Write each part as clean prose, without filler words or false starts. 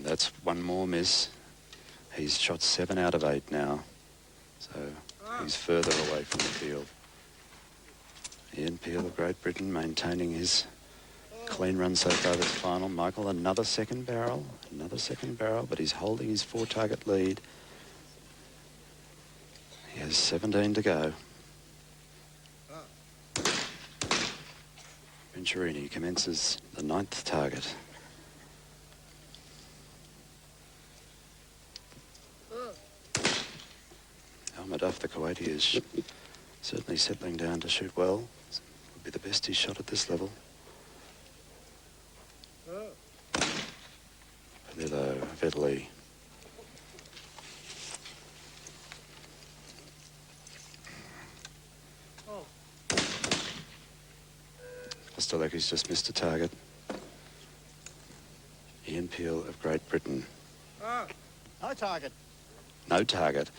That's one more miss. He's shot 7 out of 8 now, so he's further away from the field. Ian Peel of Great Britain maintaining his clean run so far this final. Michael, another second barrel, but he's holding his 4-target lead. He has 17 to go. Venturini commences the 9th target. Al-Madaf, the Kuwaiti, is certainly settling down to shoot well. Would be the best he's shot at this level. Palillo of Italy. Kosteleki's just missed a target. Ian Peel of Great Britain. No target. No target.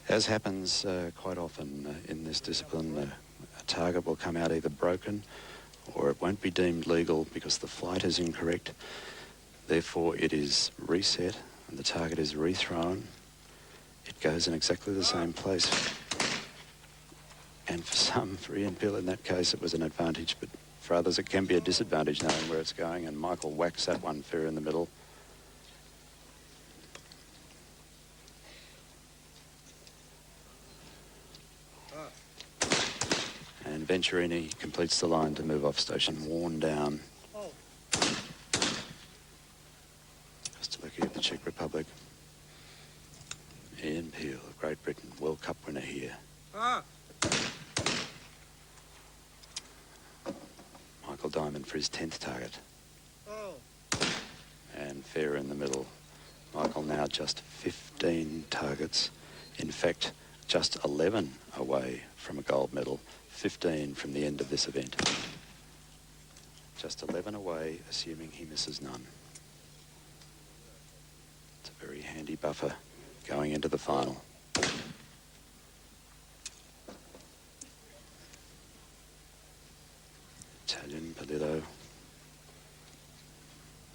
As happens quite often in this discipline, a target will come out either broken or it won't be deemed legal because the flight is incorrect. Therefore, it is reset and the target is rethrown. It goes in exactly the same place. And for Ian Peel in that case, it was an advantage, but for others it can be a disadvantage knowing where it's going, and Michael whacks that one fair in the middle. And Venturini completes the line to move off station, worn down. Kostelecky of the Czech Republic. Ian Peel of Great Britain, World Cup winner here. Michael Diamond for his 10th target. And fair in the middle. Michael now just 15 targets. In fact, just 11 away from a gold medal. 15 from the end of this event. Just 11 away, assuming he misses none. It's a very handy buffer going into the final. Italian Palillo.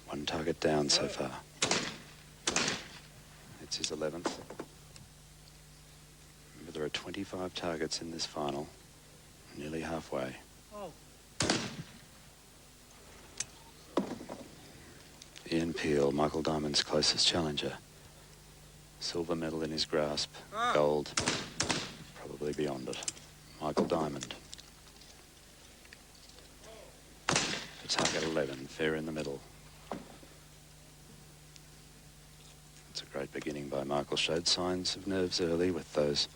1 target down so far. It's his 11th. Remember, there are 25 targets in this final. Nearly halfway. Ian Peel, Michael Diamond's closest challenger. Silver medal in his grasp. Gold, probably beyond it. Michael Diamond. For target 11, fair in the middle. It's a great beginning by Michael. Showed signs of nerves early with those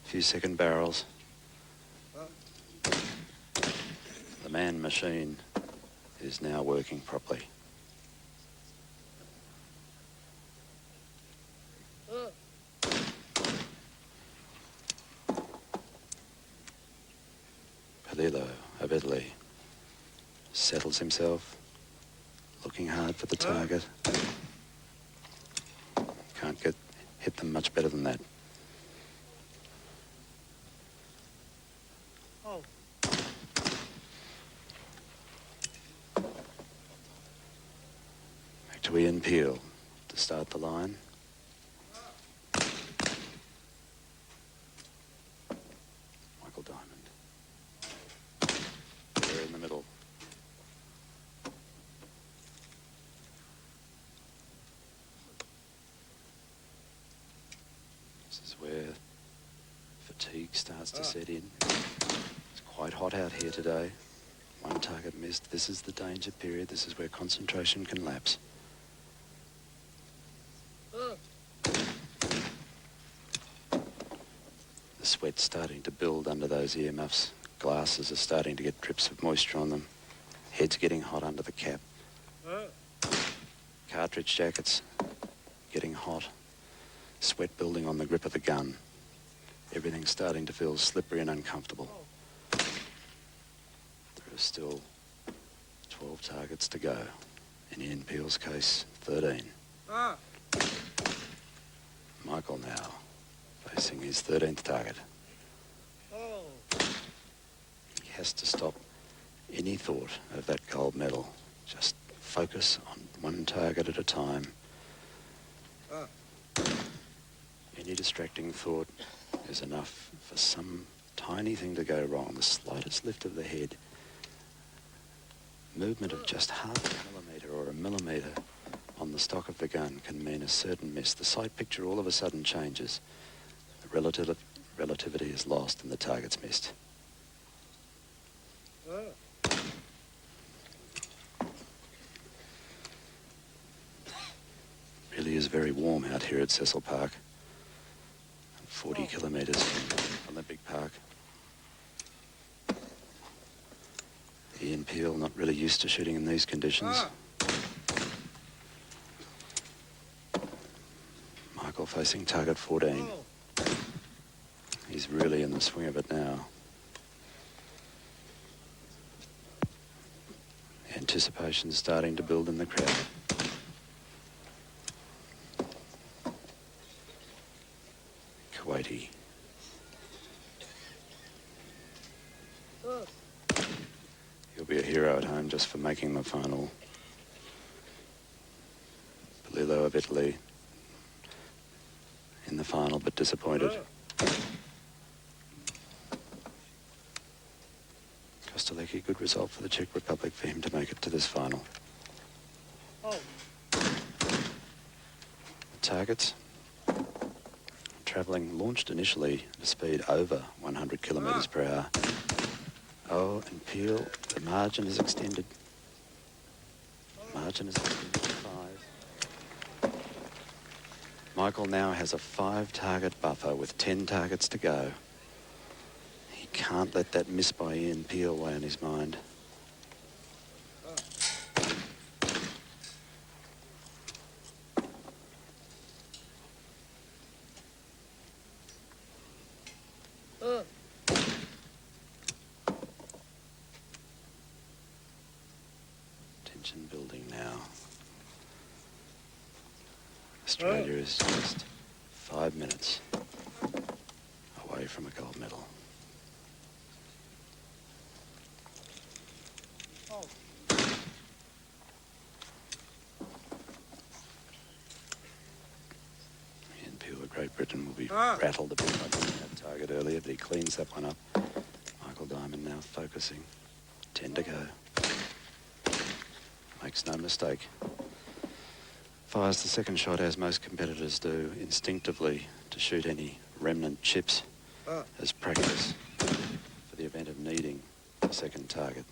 few second barrels. The man machine is now working properly. Palillo of Italy settles himself, looking hard for the target. Can't hit them much better than that. Back to Ian Peel to start the line. Michael Diamond. There in the middle. This is where fatigue starts to set in. It's quite hot out here today. 1 target missed. This is the danger period. This is where concentration can lapse. The sweat's starting to build under those earmuffs. Glasses are starting to get drips of moisture on them. Head's getting hot under the cap. Cartridge jackets getting hot. Sweat building on the grip of the gun. Everything's starting to feel slippery and uncomfortable. There are still 12 targets to go. In Ian Peel's case, 13. Michael now facing his 13th target. He has to stop any thought of that gold medal. Just focus on 1 target at a time. Any distracting thought is enough for some tiny thing to go wrong. The slightest lift of the head, movement of just half a millimetre or a millimetre on the stock of the gun can mean a certain miss. The sight picture all of a sudden changes. The relativity is lost and the target's missed. Really is very warm out here at Cecil Park. 40 kilometres from Olympic Park. Ian Peel not really used to shooting in these conditions. Michael facing target 14. He's really in the swing of it now. Anticipation starting to build in the crowd. Kuwaiti. He'll be a hero at home just for making the final. Polillo of Italy in the final, but disappointed. Kostelecki, good result for the Czech Republic for him to make it to this final. The targets travelling, launched initially at a speed over 100 kilometres per hour. Oh, and Peel, the margin is extended. Margin is extended to 5. Michael now has a 5-target buffer with 10 targets to go. He can't let that miss by Ian Peel weigh on his mind. Tension building now. Australia is just 5 minutes away from a gold medal. Ian Peel of Great Britain will be rattled a bit by that target earlier, but he cleans that one up. Michael Diamond now focusing. 10 to go. Makes no mistake. Fires the second shot as most competitors do, instinctively, to shoot any remnant chips as practice for the event of needing a second target,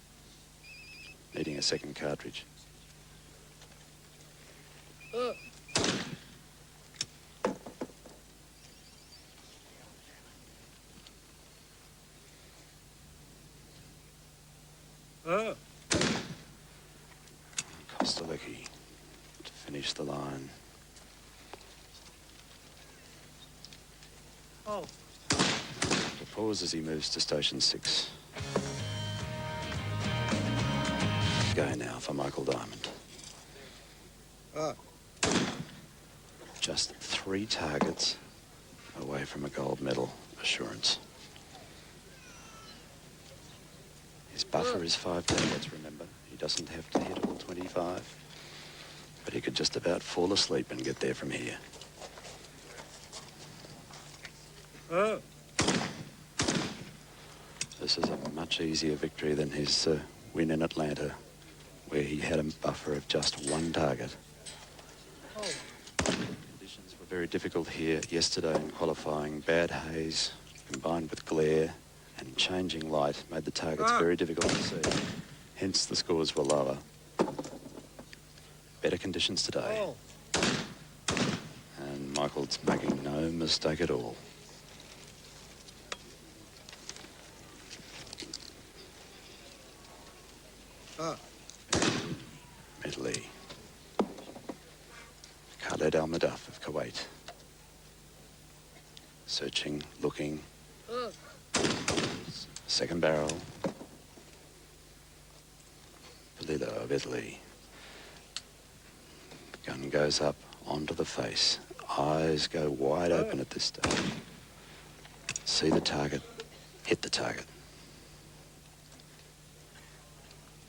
needing a second cartridge. Kostelecki to finish the line. To pause as he moves to station 6. Go now for Michael Diamond. Just 3 targets away from a gold medal assurance. His buffer is 5 targets, remember. He doesn't have to hit all 25, but he could just about fall asleep and get there from here. This is a much easier victory than his win in Atlanta, where he had a buffer of just 1 target. Conditions were very difficult here yesterday in qualifying. Bad haze combined with glare and changing light made the targets very difficult to see. Hence the scores were lower. Better conditions today. And Michael's making no mistake at all. Italy. Khaled Al-Madaf of Kuwait. Searching, looking. Second barrel. Polillo of Italy. Gun goes up onto the face. Eyes go wide open at this stage. See the target, hit the target.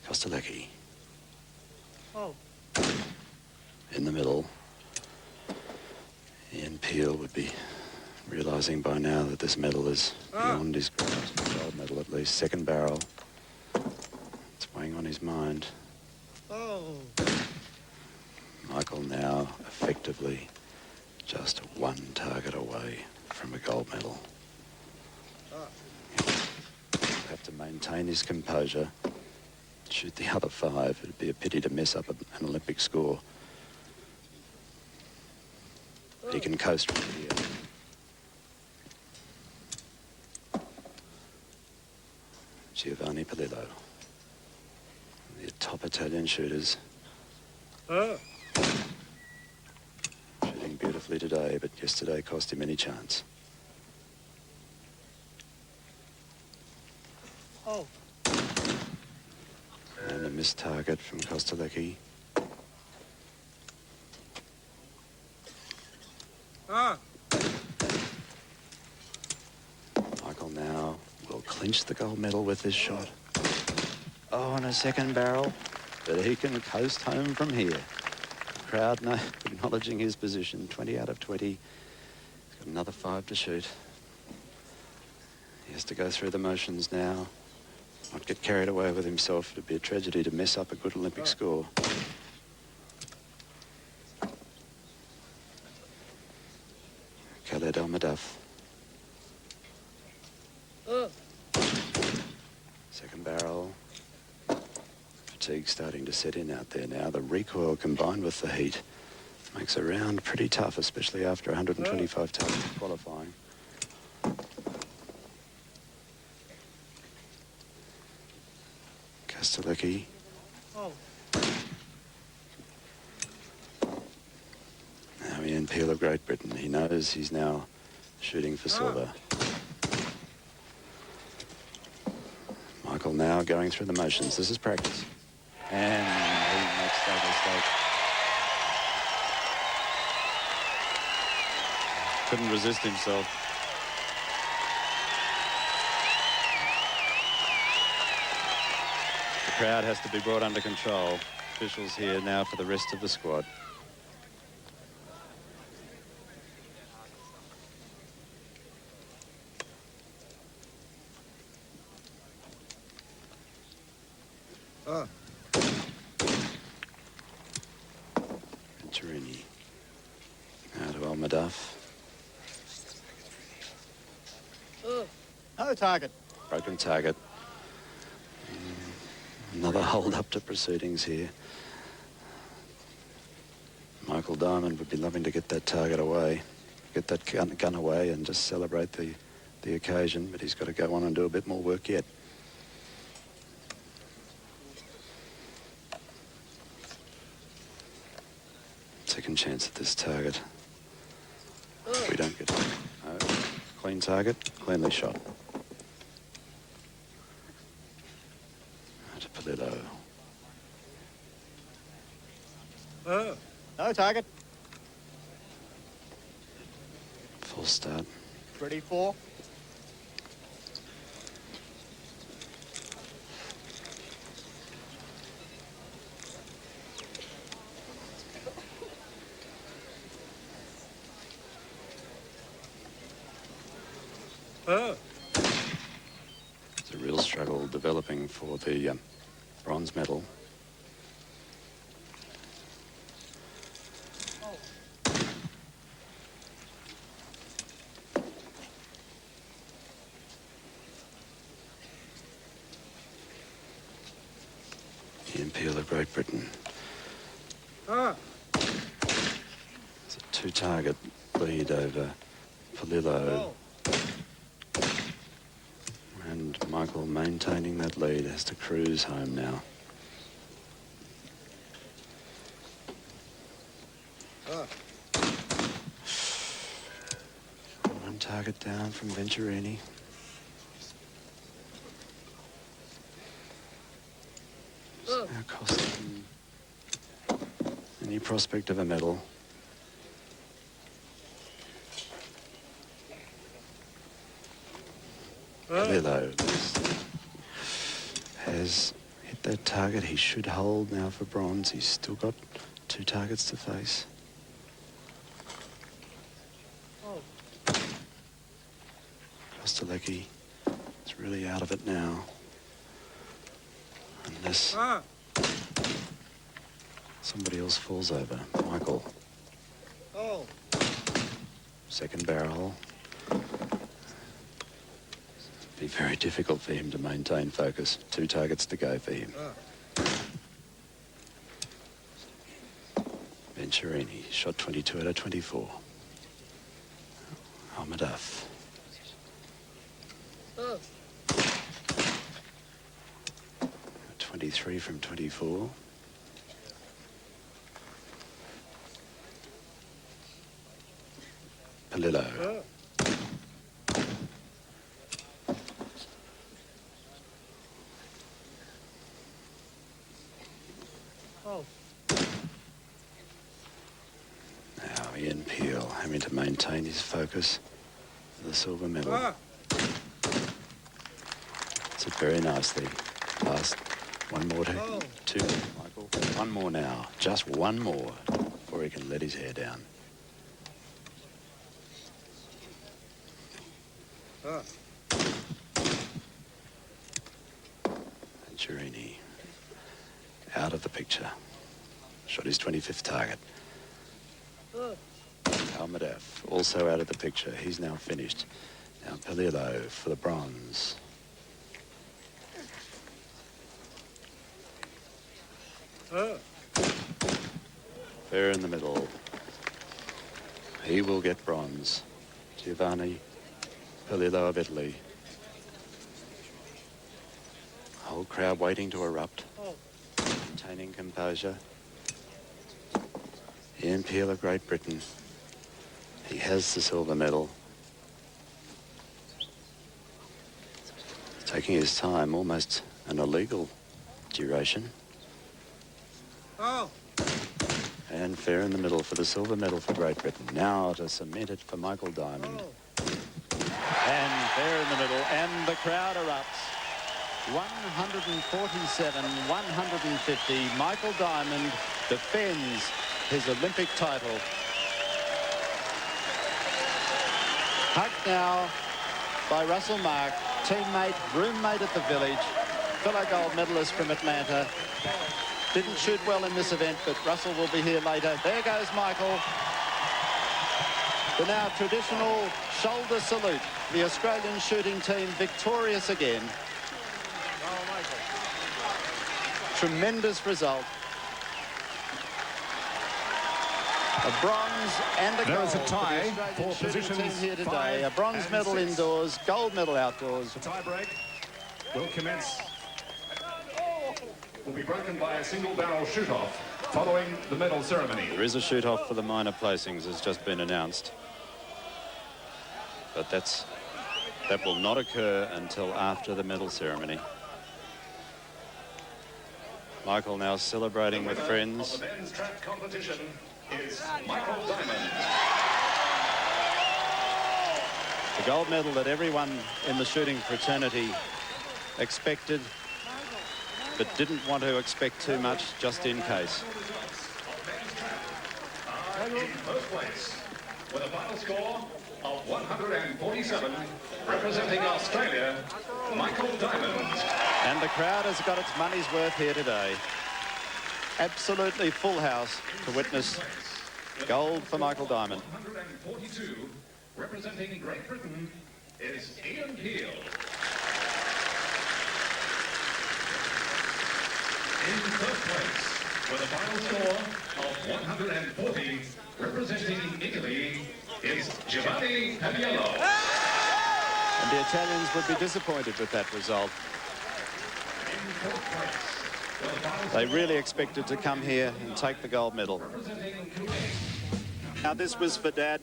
Kostelecki. In the middle. Ian Peel would be realising by now that this medal is beyond his grasp. Gold medal at least. Second barrel. It's weighing on his mind. Oh. Michael now effectively just one target away from a gold medal. He'll have to maintain his composure, shoot the other 5. It'd be a pity to mess up an Olympic score. But he can coast from here. Giovanni Polillo, the top Italian shooters. Shooting beautifully today, but yesterday cost him any chance. Oh. And a missed target from Kostelecki. Michael now will clinch the gold medal with this shot. Oh, and a second barrel, but he can coast home from here. The crowd now acknowledging his position. 20 out of 20. He's got another 5 to shoot. He has to go through the motions now. Not get carried away with himself. It'd be a tragedy to mess up a good Olympic score. Khaled Almadaf. Second barrel. Fatigue starting to set in out there now. The recoil combined with the heat makes a round pretty tough, especially after 125 targets qualifying. Kostelecki. Oh. Now Ian Peel of Great Britain. He knows he's now shooting for silver. Michael now going through the motions. This is practice. And he makes that mistake. Couldn't resist himself. The crowd has to be brought under control. Officials here now for the rest of the squad. Venturini. Out of Almadaf. No target. Broken target. Another hold up to proceedings here. Michael Diamond would be loving to get that target away, get that gun away and just celebrate the occasion, but he's got to go on and do a bit more work yet. Second chance at this target. If we don't get clean target, cleanly shot. To Polillo. No target. Full start. Ready 4. It's a real struggle developing for the bronze medal. Ian Peel of Great Britain. It's a 2-target lead over Polillo. And Michael, maintaining that lead, has to cruise home now. One target down from Venturini. It's now costing any prospect of a medal. Polillo has hit that target. He should hold now for bronze. He's still got 2 targets to face. Kostelecki is really out of it now. Unless somebody else falls over. Michael. Oh. Second barrel. Be very difficult for him to maintain focus. 2 targets to go for him. Venturini shot 22 out of 24. Almadaf. 23 from 24. Palillo. Oh. Now Ian Peel having to maintain his focus for the silver medal. It's very nicely. Last one more to 2, Michael. One more now. Just one more before he can let his hair down. Venturini out of the picture. Shot his 25th target. Almadaf also out of the picture. He's now finished. Now Palillo for the bronze. Fair in the middle. He will get bronze. Giovanni Palillo of Italy. Whole crowd waiting to erupt. Maintaining composure. Ian Peel of Great Britain. He has the silver medal. Taking his time, almost an illegal duration. Oh. And fair in the middle for the silver medal for Great Britain. Now to cement it for Michael Diamond. And fair in the middle, and the crowd erupts. 147, 150. Michael Diamond defends his Olympic title. Hugged now by Russell Mark, teammate, roommate at the Village, fellow gold medalist from Atlanta. Didn't shoot well in this event, but Russell will be here later. There goes Michael. The now traditional shoulder salute. The Australian shooting team victorious again. Tremendous result. A bronze and a gold. There's a tie for the Australian for shooting positions team here today. 5 A bronze and medal 6. indoors, gold medal outdoors. The tie-break will commence. Will be broken by a single-barrel shoot-off following the medal ceremony. There is a shoot-off for the minor placings, has just been announced. But that will not occur until after the medal ceremony. Michael now celebrating with friends. The men's track competition is Michael Diamond. The gold medal that everyone in the shooting fraternity expected, but didn't want to expect too much, just in case. In first place, with a final score of 147, representing Australia, Michael Diamond. And the crowd has got its money's worth here today. Absolutely full house to witness gold for Michael Diamond. 142, representing Great Britain, is Ian Peel. In first place, with a final score of 140, representing Italy, is Giovanni Paniello. And the Italians would be disappointed with that result. In fourth place, with a final They really expected to come here and take the gold medal. representing Kuwait. Now this was for Dad,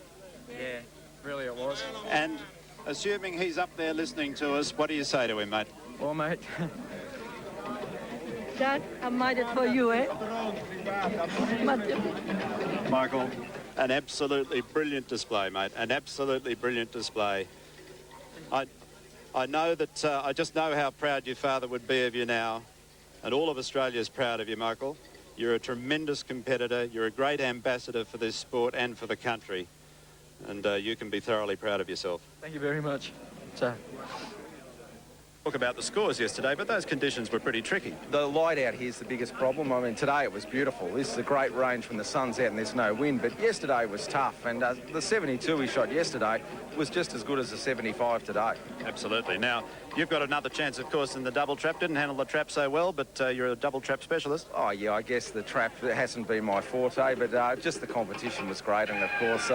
Yeah, really it was. and assuming he's up there listening to us, what do you say to him, mate? Well, mate, Dad, I made it for you, eh? Michael, an absolutely brilliant display, mate. An absolutely brilliant display. I know that, I just know how proud your father would be of you now, and all of Australia's proud of you, Michael. You're a tremendous competitor. You're a great ambassador for this sport and for the country, and you can be thoroughly proud of yourself. thank you very much. So Talk about the scores yesterday, but those conditions were pretty tricky. The light out here is the biggest problem. I mean, today it was beautiful. This is a great range when the sun's out and there's no wind, but yesterday was tough, and the 72 he shot yesterday was just as good as the 75 today. Absolutely. Now, you've got another chance, of course, in the double trap. Didn't handle the trap so well, but you're a double trap specialist. Oh, yeah, I guess the trap hasn't been my forte, but just the competition was great, and, of course,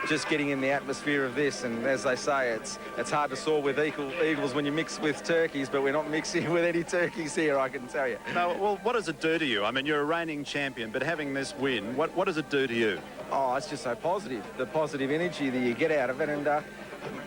just getting in the atmosphere of this, and as they say, it's hard to soar with eagles when you mix with turkeys, but we're not mixing with any turkeys here, I can tell you. No, well, what does it do to you? I mean, you're a reigning champion, but having this win, what does it do to you? Oh, it's just so positive, the positive energy that you get out of it, and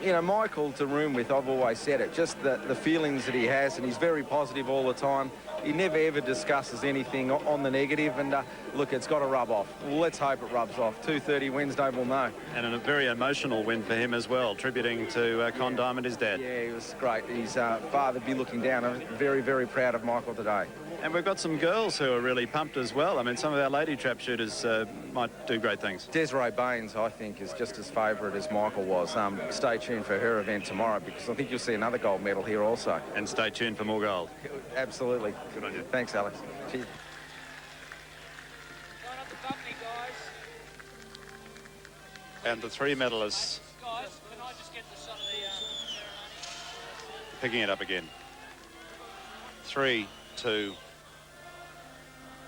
you know, Michael to room with, I've always said it, just the feelings that he has, and he's very positive all the time. He never ever discusses anything on the negative, and look, it's got to rub off. Well, let's hope it rubs off. 2:30 Wednesday, we'll know. And a very emotional win for him as well, tributing to Con Diamond, his dad. Yeah, he was great. His father be looking down. I'm very, very proud of Michael today. And we've got some girls who are really pumped as well. I mean, some of our lady trap shooters might do great things. Desiree Baines, I think, is just as favourite as Michael was. Stay tuned for her event tomorrow, because I think you'll see another gold medal here also. And stay tuned for more gold. Absolutely. Good on you. Thanks, Alex. Cheers. And the three medalists picking it up again. 3, 2.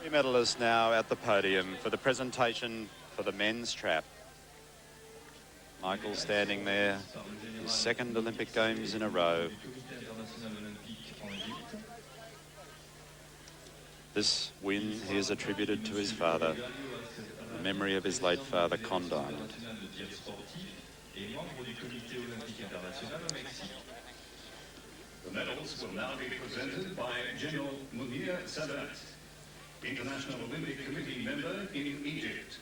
Three medalists now at the podium for the presentation for the men's trap. Michael standing there, his second Olympic Games in a row. This win he has attributed to his father, the memory of his late father, Con Diamond. The medals will now be presented by General Munir Sadat, International Olympic Committee member in Egypt.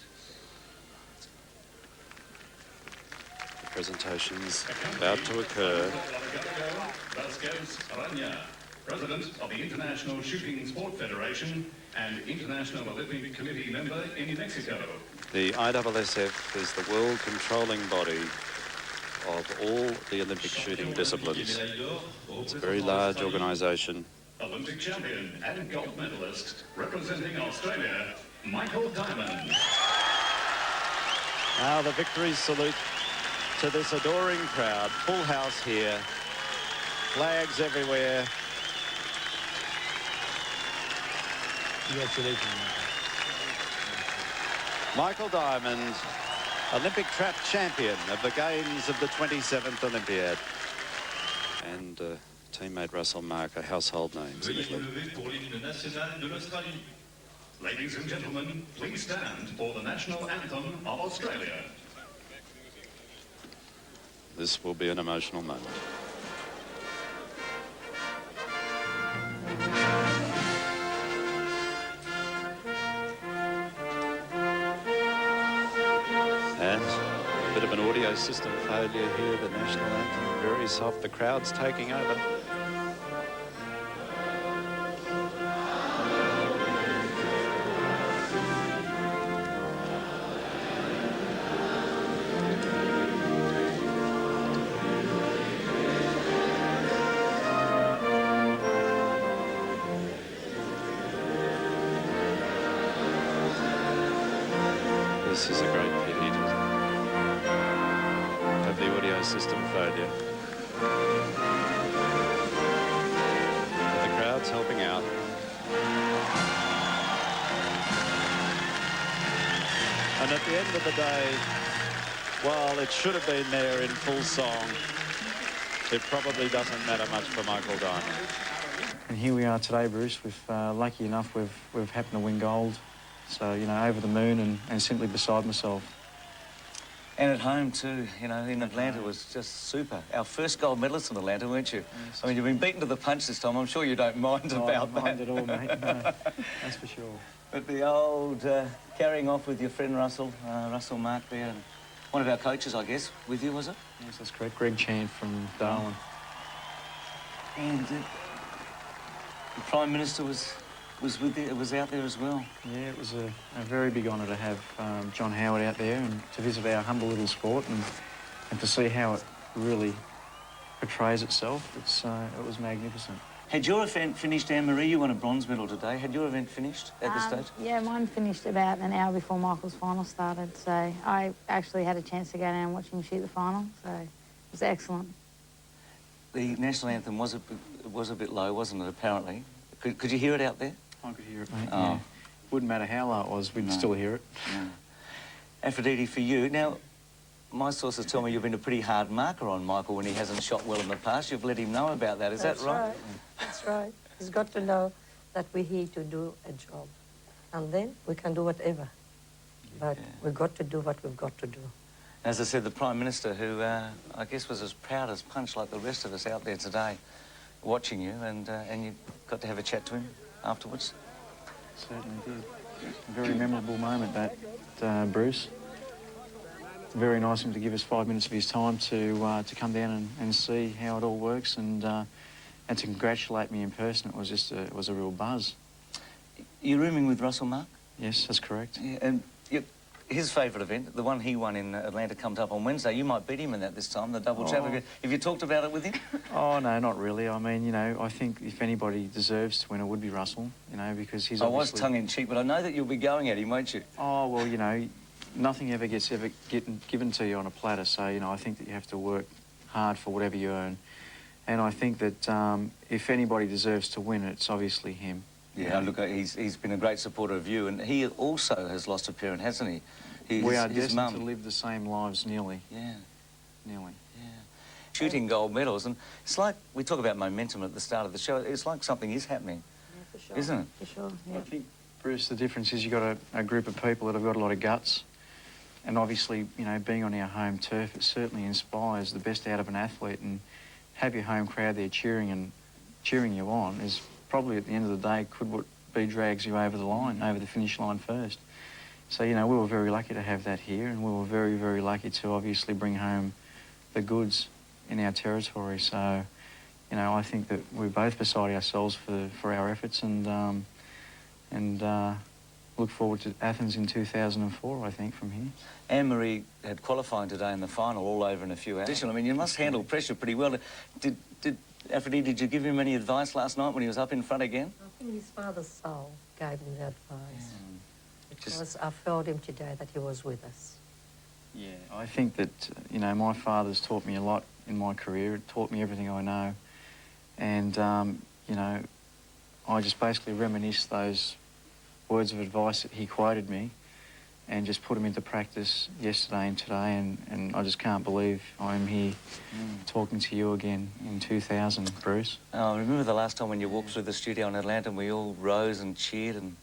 The presentation's about to occur. Vasquez Arana, President of the International Shooting Sport Federation and International Olympic Committee member in Mexico. The ISSF is the world controlling body of all the Olympic shooting disciplines. It's a very large organisation. Olympic champion and gold medalist representing Australia, Michael Diamond. Now the victory salute to this adoring crowd. Full house here. Flags everywhere. Congratulations. Michael Diamond, Olympic trap champion of the Games of the 27th Olympiad. And teammate Russell Mark are household names in Italy. Ladies and gentlemen, please stand for the national anthem of Australia. This will be an emotional moment. And a bit of an audio system failure here, the national anthem, very soft, the crowd's taking over. This is a great pity to have the audio system failure. But the crowd's helping out. And at the end of the day, while it should have been there in full song, it probably doesn't matter much for Michael Diamond. And here we are today, Bruce. Lucky enough, we've happened to win gold. So, you know, over the moon and simply beside myself. And at home too, you know, in Atlanta was just super. Our first gold medalist in Atlanta, weren't you? Yes. I mean, you've been beaten to the punch this time. I'm sure you don't mind about I don't mind that. at all, mate. No, that's for sure. But the old carrying off with your friend Russell Mark there, and one of our coaches, I guess, with you, was it? Yes, that's correct. Greg Chant from Darwin. And the Prime Minister was with you, was out there as well. Yeah, it was a very big honour to have John Howard out there and to visit our humble little sport and to see how it really portrays itself. It was magnificent. Had your event finished, Anne-Marie? You won a bronze medal today. Had your event finished at this stage? Yeah, mine finished about an hour before Michael's final started, so I actually had a chance to go down and watch him shoot the final, so it was excellent. The national anthem was a bit low, wasn't it, apparently? Could you hear it out there? I could hear it, mate. Oh. Yeah. Wouldn't matter how low it was, we'd still hear it. No. Aphrodite, for you, now, my sources tell me you've been a pretty hard marker on Michael when he hasn't shot well in the past. You've let him know about that, is that right? That's right. He's got to know that we're here to do a job. And then we can do whatever. But we've got to do what we've got to do. As I said, the Prime Minister, who I guess was as proud as punch like the rest of us out there today, watching you, and you got to have a chat to him afterwards. Certainly did. A very memorable moment, that, Bruce. Very nice of him to give us 5 minutes of his time to come down and see how it all works, and to congratulate me in person. It was just it was a real buzz. You're rooming with Russell Mark? Yes, that's correct. Yeah, and his favourite event, the one he won in Atlanta, comes up on Wednesday. You might beat him in that this time, the double champ. Have you talked about it with him? Oh, no, not really. I mean, you know, I think if anybody deserves to win, it would be Russell, you know, because he's obviously... I was tongue-in-cheek, but I know that you'll be going at him, won't you? Oh, well, you know, nothing ever gets given to you on a platter, so, you know, I think that you have to work hard for whatever you earn. And I think that if anybody deserves to win, it's obviously him. Yeah, look, he's been a great supporter of you, and he also has lost a parent, hasn't he? We are destined to live the same lives, nearly. Yeah. Nearly. Yeah. Shooting gold medals, and it's like, we talk about momentum at the start of the show, it's like something is happening, Yeah, for sure. isn't it? For sure, yeah. I think, Bruce, the difference is you've got a group of people that have got a lot of guts, and obviously, you know, being on our home turf, it certainly inspires the best out of an athlete, and have your home crowd there cheering you on is probably, at the end of the day, could be drags you over the line, over the finish line first. So, you know, we were very lucky to have that here, and we were very, very lucky to obviously bring home the goods in our territory. So, you know, I think that we're both beside ourselves for our efforts, and look forward to Athens in 2004, I think, from here. Anne-Marie had qualifying today in the final, all over in a few hours. I mean, you must handle pressure pretty well. Aphrodite, did you give him any advice last night when he was up in front again? I think his father's soul gave him the advice. Yeah. Because I felt him today that he was with us. Yeah, I think that, you know, my father's taught me a lot in my career. It taught me everything I know. And, you know, I just basically reminisce those words of advice that he quoted me and just put them into practice yesterday and today, and I just can't believe I'm here talking to you again in 2000, Bruce. Oh, I remember the last time when you walked through the studio in Atlanta and we all rose and cheered, and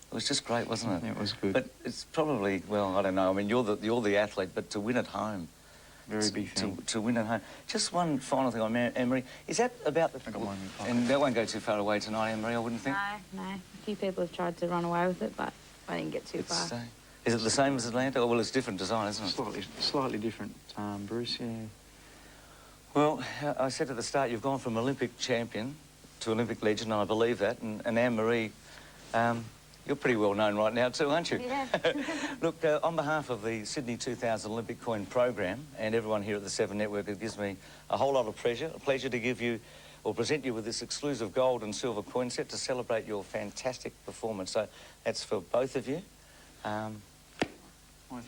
it was just great, wasn't it? It was good. But it's probably, well, I don't know, I mean, you're the athlete, but to win at home. Very big thing. To win at home. Just one final thing on Anne-Marie. Is that about the... And that won't go too far away tonight, Anne-Marie, I wouldn't think? No. A few people have tried to run away with it, but I didn't get too far. Is it the same as Atlanta? Oh, well, it's different design, isn't it? Slightly different, Bruce, yeah. Well, I said at the start, you've gone from Olympic champion to Olympic legend, and I believe that. And Anne-Marie, you're pretty well known right now too, aren't you? Yeah. Look, on behalf of the Sydney 2000 Olympic Coin Program and everyone here at the Seven Network, it gives me a whole lot of pleasure. A pleasure to give you, or present you with this exclusive gold and silver coin set to celebrate your fantastic performance. So that's for both of you.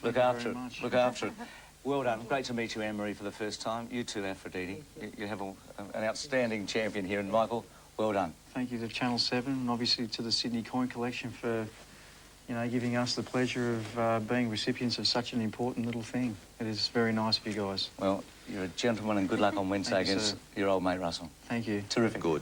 Look after it. Look after it. Well done. Great to meet you, Anne-Marie, for the first time. You too, Aphrodite. You have an outstanding champion here. And Michael, well done. Thank you to Channel 7 and obviously to the Sydney Coin Collection for, you know, giving us the pleasure of being recipients of such an important little thing. It is very nice of you guys. Well, you're a gentleman, and good luck on Wednesday against your old mate, Russell. Thank you. Terrific. Good.